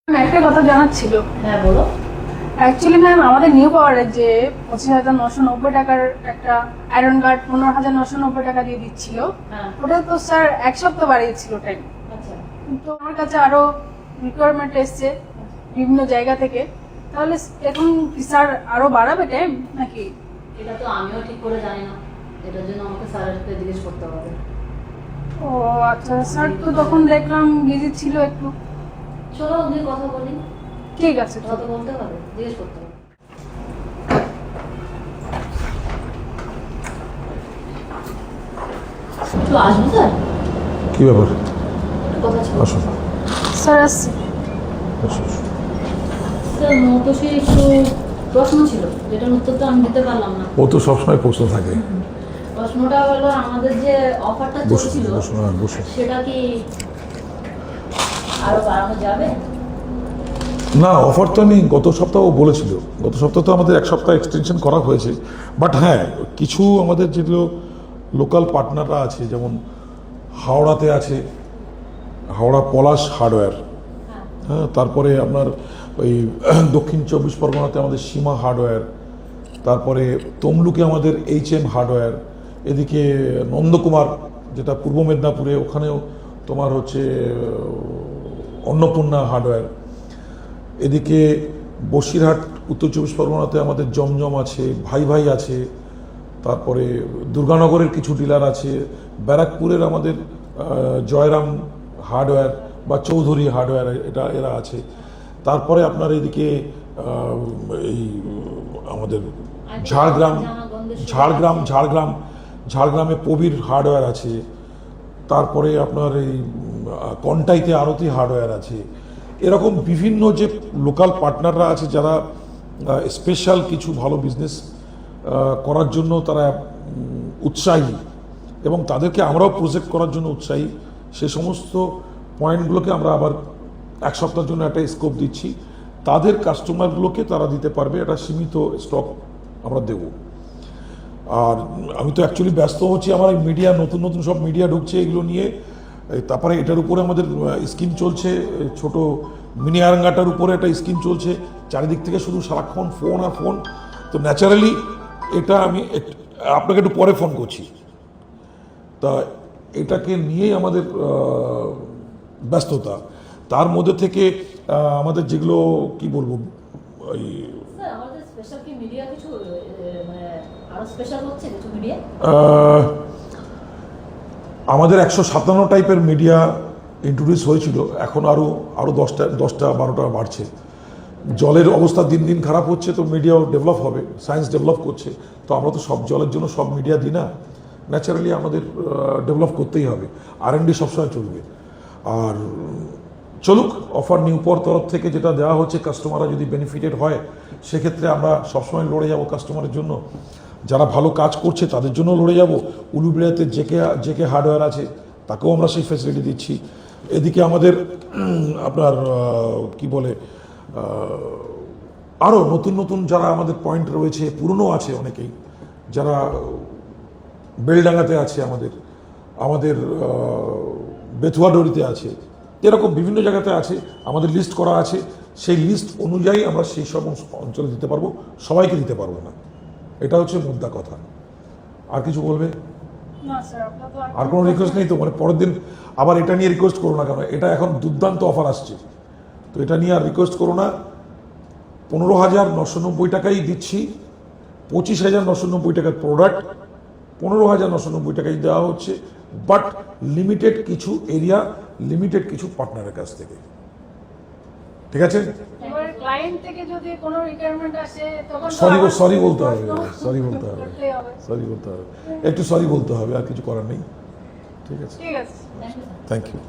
একটা কথা জানার ছিল। হ্যাঁ বলো। অ্যাকচুয়ালি ম্যাম আমাদের নিউ পাওয়ারের যে 25,990 টাকার একটা আয়রন গার্ড 15,990 টাকা দিয়ে দিচ্ছিল, হ্যাঁ। ওটা তো স্যার এক সপ্তাহ বাড়িয়েছিল টাইম। আচ্ছা। কিন্তু আমার কাছে আরো রিকোয়ারমেন্ট এসছে বিভিন্ন জায়গা থেকে, তাহলে এখন কি স্যার আরো বাড়াবে টাইম নাকি? এটা তো আমিও ঠিক করে জানি না, এটার জন্য আমাকে স্যারকে জিজ্ঞেস করতে হবে। ও আচ্ছা, স্যার তো তখন দেখলাম বিজি ছিল একটু। চলো ওদের কথা বলি। ঠিক আছে, কথা বলতে হবে, জিজ্ঞেস করতে হবে। তো আসবো স্যার, কি ব্যাপার? একটু কথা ছিল। আসুন স্যার আসছি। আসুন। স্যার মৌতোষী একটু প্রশ্ন ছিল, যেটার উত্তর তো আমি দিতে পারলাম না। ও তো সবসময় প্রশ্ন থাকে। প্রশ্নটা হলো আমাদের যে অফারটা বসুন চলছিল বসুন বসুন। সেটা কি আরো বাড়ানো যাবে? না, অফার তো আমি গত সপ্তাহ বলেছিল, গত সপ্তাহ তো আমাদের এক সপ্তাহ এক্সটেনশন করা হয়েছে। বাট হ্যাঁ, কিছু আমাদের যেগুলো লোকাল পার্টনাররা আছে, যেমন হাওড়াতে আছে হাওড়া পলাশ হার্ডওয়্যার, হ্যাঁ, তারপরে আপনার ওই দক্ষিণ 24 পরগনাতে আমাদের সীমা হার্ডওয়্যার, তারপরে তমলুকে আমাদের HM হার্ডওয়্যার, এদিকে নন্দকুমার যেটা পূর্ব মেদিনীপুরে, ওখানেও তোমার হচ্ছে অন্নপূর্ণা হার্ডওয়্যার, এদিকে বসিরহাট উত্তর 24 পরগনাতে আমাদের জমজম আছে, ভাই ভাই আছে, তারপরে দুর্গানগরের কিছু ডিলার আছে, ব্যারাকপুরের আমাদের জয়রাম হার্ডওয়্যার বা চৌধুরী হার্ডওয়্যার এরা আছে। তারপরে আপনার এদিকে এই আমাদের ঝাড়গ্রামে পবির হার্ডওয়্যার আছে, তারপরে আপনার এই কন্টাইতে আরতি হার্ডওয়্যার আছে। এরকম বিভিন্ন যে লোকাল পার্টনাররা আছে যারা স্পেশাল কিছু ভালো বিজনেস করার জন্য তারা উৎসাহী, এবং তাদেরকে আমরাও প্রজেক্ট করার জন্য উৎসাহী, সে সমস্ত পয়েন্টগুলোকে আমরা আবার এক সপ্তাহের জন্য একটা স্কোপ দিচ্ছি। তাদের কাস্টমারগুলোকে তারা দিতে পারবে, একটা সীমিত স্টক আমরা দেব। আর আমি তো অ্যাকচুয়ালি ব্যস্ত হচ্ছি, আমার এই মিডিয়া নতুন নতুন সব মিডিয়া ঢুকছে এগুলো নিয়ে। তারপরে এটার উপরে আমাদের স্কিম চলছে, ছোট মিনি আরাঙ্গাটার উপরে একটা স্কিম চলছে, চারিদিক থেকে শুধু সারাক্ষণ ফোন আর ফোন। তো ন্যাচারালি এটা আমি আপনাকে একটু পরে ফোন করছি, তা এটাকে নিয়েই আমাদের ব্যস্ততা। তার মধ্যে থেকে আমাদের যেগুলো কি বলবো, ওই স্যার আমাদের স্পেশাল কি মিডিয়া কিছু মানে আরো স্পেশাল হচ্ছে কিছু মিডিয়া? আমাদের 157 টাইপের মিডিয়া ইন্ট্রোডিউস হয়েছিল, এখন আরও 10টা 12টা বাড়ছে। জলের অবস্থা দিন দিন খারাপ হচ্ছে, তো মিডিয়াও ডেভেলপ হবে, সায়েন্স ডেভেলপ করছে। তো আমরা তো সব জলের জন্য সব মিডিয়া দিই না, ন্যাচারালি আমাদের ডেভেলপ করতেই হবে, R&D সবসময় চলবে। আর চলুক, অফার নিউপর তরফ থেকে যেটা দেওয়া হচ্ছে, কাস্টমাররা যদি বেনিফিটেড হয় সেক্ষেত্রে আমরা সবসময় লড়ে যাব কাস্টমারের জন্য। যারা ভালো কাজ করছে তাদের জন্য লড়ে যাব। উলুবেড়িয়াতে জেকে হার্ডওয়্যার আছে, তাকেও আমরা সেই ফ্যাসিলিটি দিচ্ছি। এদিকে আমাদের আপনার কি বলে আরও নতুন নতুন যারা আমাদের পয়েন্ট রয়েছে, পুরনো আছে অনেকেই, যারা বেলডাঙ্গাতে আছে, আমাদের বেথুয়াডরিতে আছে, এরকম বিভিন্ন জায়গাতে আছে, আমাদের লিস্ট করা আছে। সেই লিস্ট অনুযায়ী আমরা সেই সব অঞ্চলে দিতে পারবো, সবাইকে দিতে পারবো না, এটা হচ্ছে মুদ্রা কথা। আর কিছু বলবে? না স্যার, আপনার তো আর কোনো রিকোয়েস্ট নেই তো? মানে পরের দিন আবার এটা নিয়ে রিকোয়েস্ট করো না, কেন? এটা এখন দুর্দান্ত অফার আসছে, তো এটা নিয়ে আর রিকোয়েস্ট করো না। 15,990 টাকাই দিচ্ছি, 25,990 টাকার প্রোডাক্ট 15,990 টাকাই দেওয়া হচ্ছে, বাট লিমিটেড কিছু এরিয়া, লিমিটেড কিছু পার্টনারের কাছ থেকে। ঠিক আছে? এবার ক্লায়েন্ট থেকে যদি কোনো রিকোয়ারমেন্ট আসে তখন তো সরি আবার সরি বলতে হবে, প্রশ্ন সরি বলতে হবে, করতেই হবে। সরি বলতে হবে, একটু সরি বলতে হবে, আর কিছু করার নেই। ঠিক আছে, ঠিক আছে। Thank you sir. Thank you.